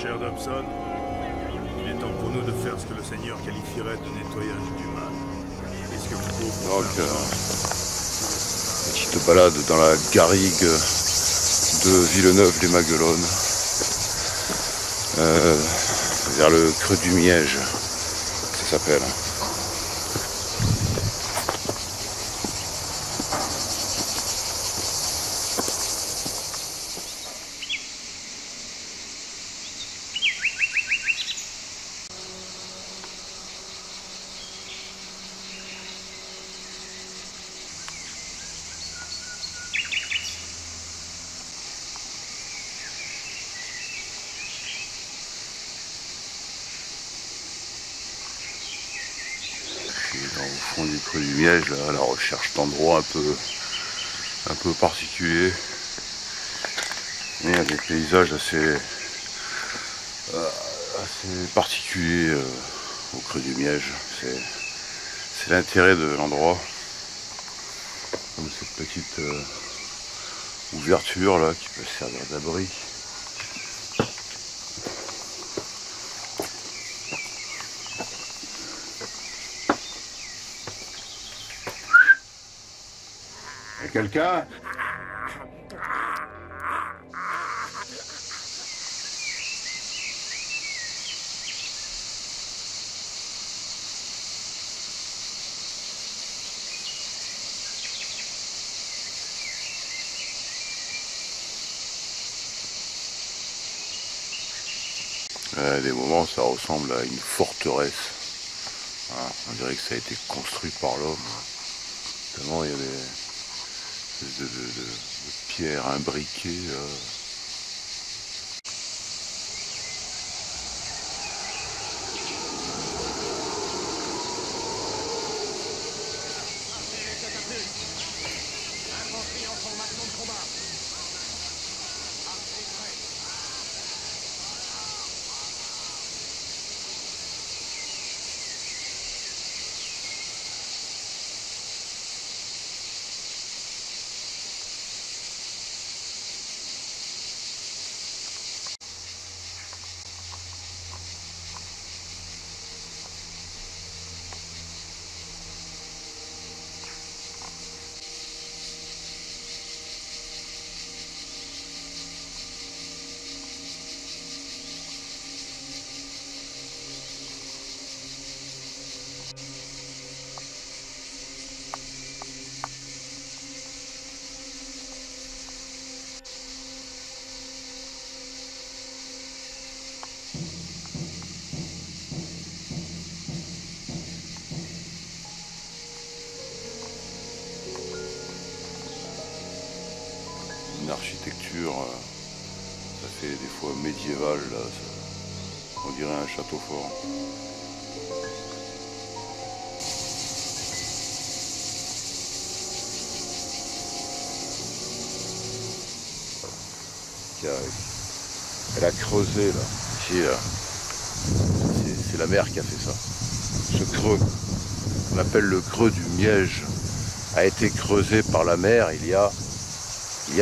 cher Dobson, il est temps pour nous de faire ce que le Seigneur qualifierait de nettoyage du mal. Est-ce que vous pouvez... Donc, petite balade dans la garrigue de Villeneuve-les-Maguelones, vers le creux du Miège, ça s'appelle. Au fond du creux du Miège, là, à la recherche d'endroits un peu particuliers. Il y a des paysages assez particuliers au creux du Miège. C'est l'intérêt de l'endroit. Comme cette petite ouverture là qui peut servir d'abri. Quelqu'un? À des moments, ça ressemble à une forteresse. Voilà, on dirait que ça a été construit par l'homme. Tellement il y a des de pierres imbriquées. Une architecture, ça fait des fois médiéval, là, on dirait un château fort. Elle a creusé là, ici là. C'est la mer qui a fait ça. Ce creux, qu'on appelle le creux du Miège, a été creusé par la mer il y a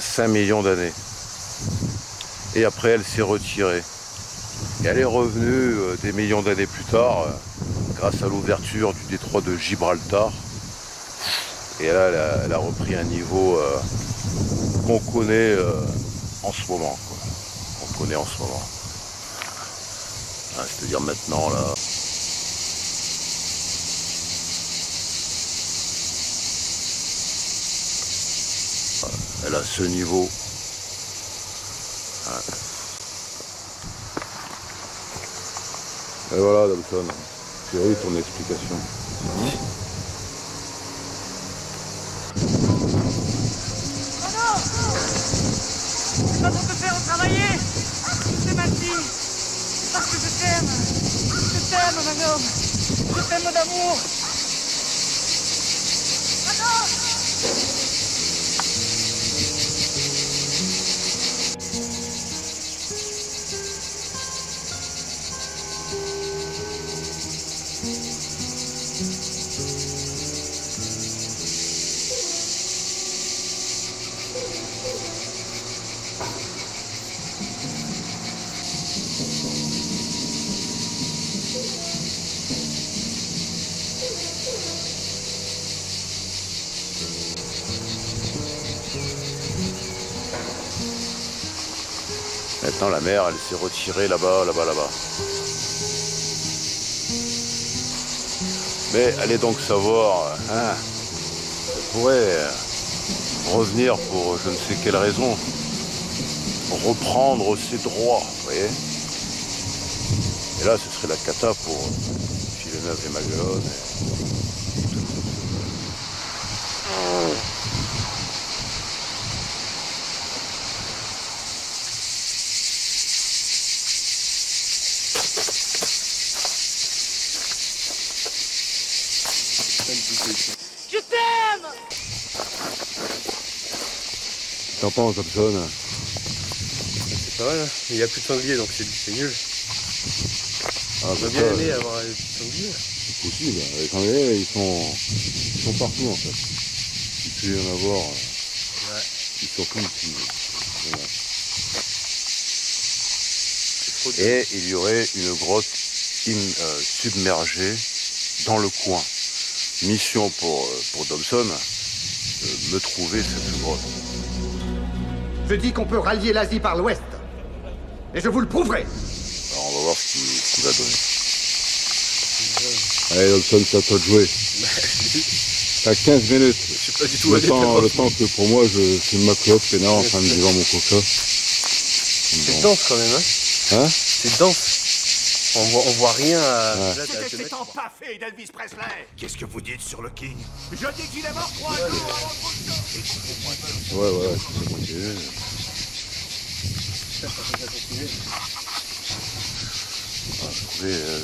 5 millions d'années. Et après elle s'est retirée. Et elle est revenue des millions d'années plus tard, grâce à l'ouverture du détroit de Gibraltar. Et là elle a repris un niveau qu'on connaît en ce moment. Qu'on connaît en ce moment. C'est-à-dire maintenant là. Elle a ce niveau. Et voilà, Dobson, tu as eu ton explication. Oh non! C'est pas pour te faire travailler! C'est ma fille! C'est parce que je t'aime! Je t'aime, mon homme! Je t'aime d'amour! Oh non! Maintenant, la mer, elle s'est retirée là-bas, là-bas, là-bas. Mais allez donc savoir, hein, elle pourrait revenir pour je ne sais quelle raison, reprendre ses droits, vous voyez. Et là, ce serait la cata pour Villeneuve et Maguelone. Je t'aime! T'en penses, Dobson? C'est pas mal, hein. Il n'y a plus de sangliers donc c'est nul. Ah, On va bien aimer avoir des sangliers. C'est possible, les sangliers, ils sont partout en fait. Il peut y en avoir, Ouais. et surtout ici. Voilà. Trop de- Et il y aurait une grotte submergée dans le coin. Mission pour Dobson, me trouver cette grotte. Je dis qu'on peut rallier l'Asie par l'ouest. Et je vous le prouverai. Alors on va voir ce qu'il va donner. Allez Dobson, c'est à toi de jouer. T'as 15 minutes. Je suis pas du tout Le temps que pour moi je fume ma clope, peinard, en train de vivre mon coca. C'est dense quand même, hein. Hein? C'est dense. On voit rien à... Ouais. Là, C'était à 2 cet mètres. empaffé d'Elvis Presley. Qu'est-ce que vous dites sur le King? Je dis qu'il est mort 3 jours avant de Ouais, c'est continué.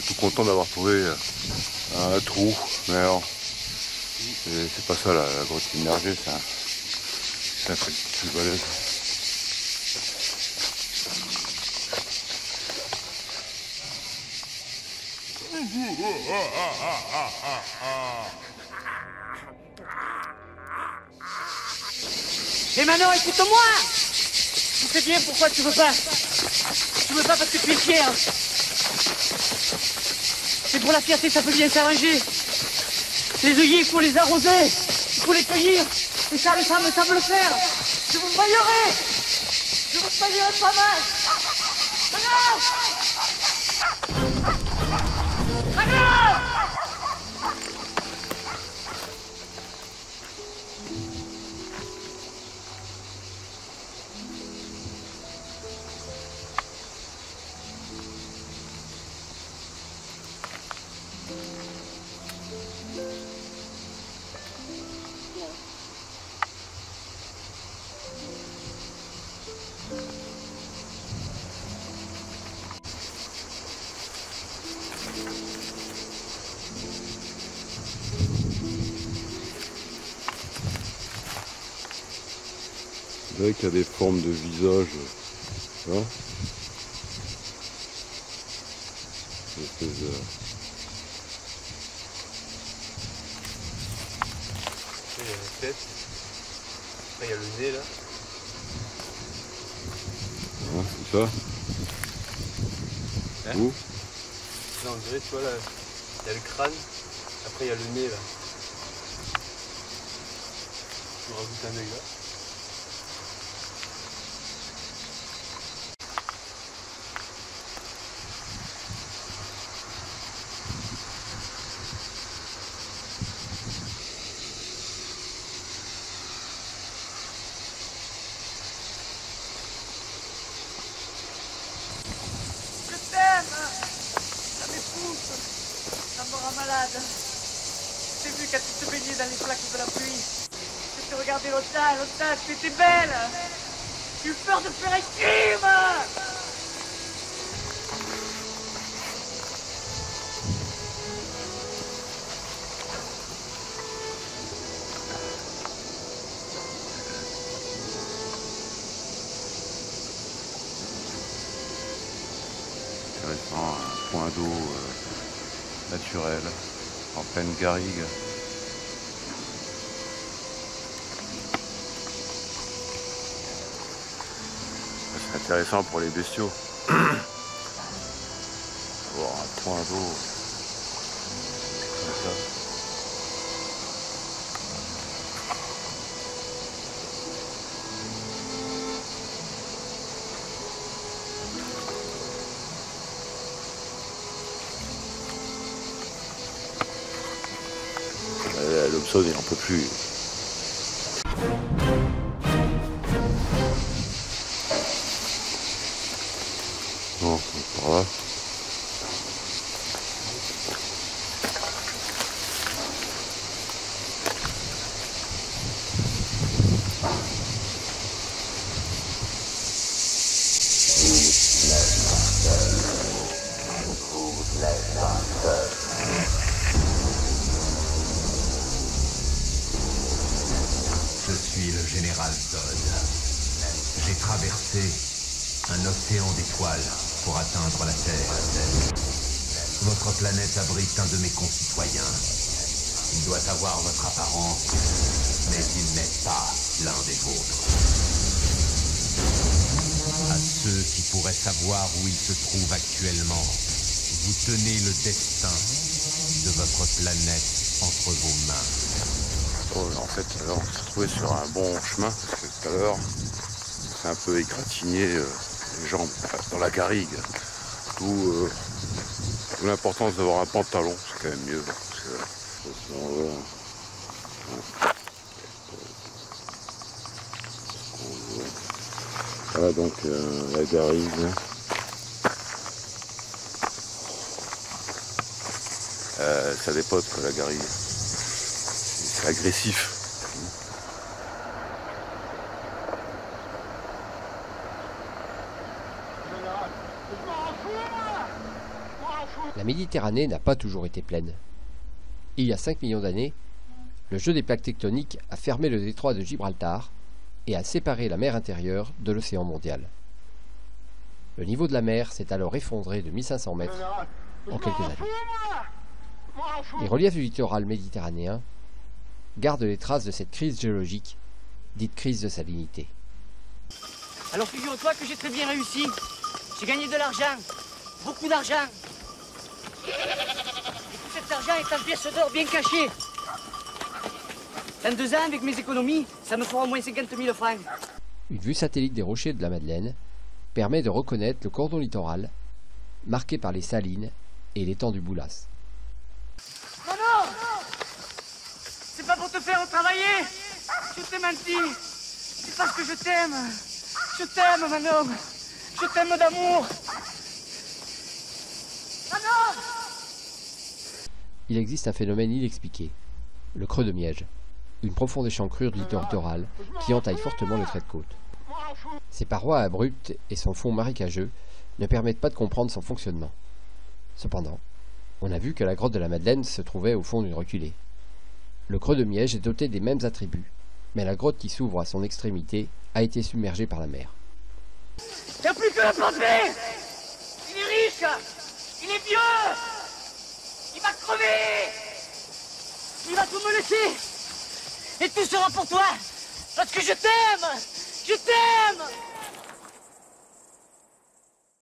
Tout content d'avoir trouvé un trou, mais non. C'est pas ça la grotte immergée, c'est un truc plus balèze. Et maintenant, écoute-moi! Tu sais bien pourquoi tu veux pas. Tu veux pas parce que tu es fier. Et pour la fierté, ça peut bien s'arranger. Les œillets, il faut les arroser. Il faut les cueillir. Et ça, les femmes savent le faire. Je vous payerai. Je vous payerai pas mal. Regarde! Regarde! Vous savez qu'il y a des formes de visage, tu vois, une espèce de... Il y a la tête. Après, il y a le nez là. Hein, c'est ça. Hein? Où? Là, on dirait, tu vois, là, il y a le crâne. Après, il y a le nez là. Je rajoute un œil là. Je t'aime. Ça m'épouse. Ça me rend malade. J'ai vu quand tu te baignais dans les flaques de la pluie. Je te regardais l'automne, tu étais belle. J'ai eu peur de faire un crime. Intéressant, un point d'eau naturel, en pleine garrigue. C'est intéressant pour les bestiaux. Avoir un point d'eau comme ça. Thompson, il n'en peut plus. Bon, par là. Je suis le général Zod. J'ai traversé un océan d'étoiles pour atteindre la Terre. Votre planète abrite un de mes concitoyens. Il doit avoir votre apparence, mais il n'est pas l'un des vôtres. À ceux qui pourraient savoir où il se trouve actuellement, vous tenez le destin de votre planète entre vos mains. Oh, en fait, alors, on s'est retrouvé sur un bon chemin, parce que tout à l'heure, c'est un peu égratigné les jambes dans la garrigue. D'où l'importance d'avoir un pantalon, c'est quand même mieux. Parce que, voilà donc la garrigue. Ça dépote quoi, la garrigue. C'est agressif. La Méditerranée n'a pas toujours été pleine. Il y a 5 millions d'années, le jeu des plaques tectoniques a fermé le détroit de Gibraltar et a séparé la mer intérieure de l'océan mondial. Le niveau de la mer s'est alors effondré de 1500 mètres en quelques années. Les reliefs du littoral méditerranéen gardent les traces de cette crise géologique, dite crise de salinité. Alors figure-toi que j'ai très bien réussi. J'ai gagné de l'argent, beaucoup d'argent. Et tout cet argent est en pièces d'or bien cachées. Dans 2 ans, avec mes économies, ça me fera au moins 50 000 francs. Une vue satellite des rochers de la Madeleine permet de reconnaître le cordon littoral, marqué par les salines et l'étang du Boulas. Non, non! C'est pas pour te faire travailler! Je t'ai menti! C'est parce que je t'aime! Je t'aime, mon homme! Je t'aime d'amour! Non, non! Il existe un phénomène inexpliqué, le creux de Miège, une profonde échancrure du littoral qui entaille fortement le trait de côte. Ses parois abruptes et son fond marécageux ne permettent pas de comprendre son fonctionnement. Cependant, on a vu que la grotte de la Madeleine se trouvait au fond d'une reculée. Le creux de Miège est doté des mêmes attributs, mais la grotte qui s'ouvre à son extrémité a été submergée par la mer. Il n'y a plus que le planter! Il est riche! Il est vieux! Il va crever! Il va tout me laisser! Et tout sera pour toi! Parce que je t'aime! Je t'aime!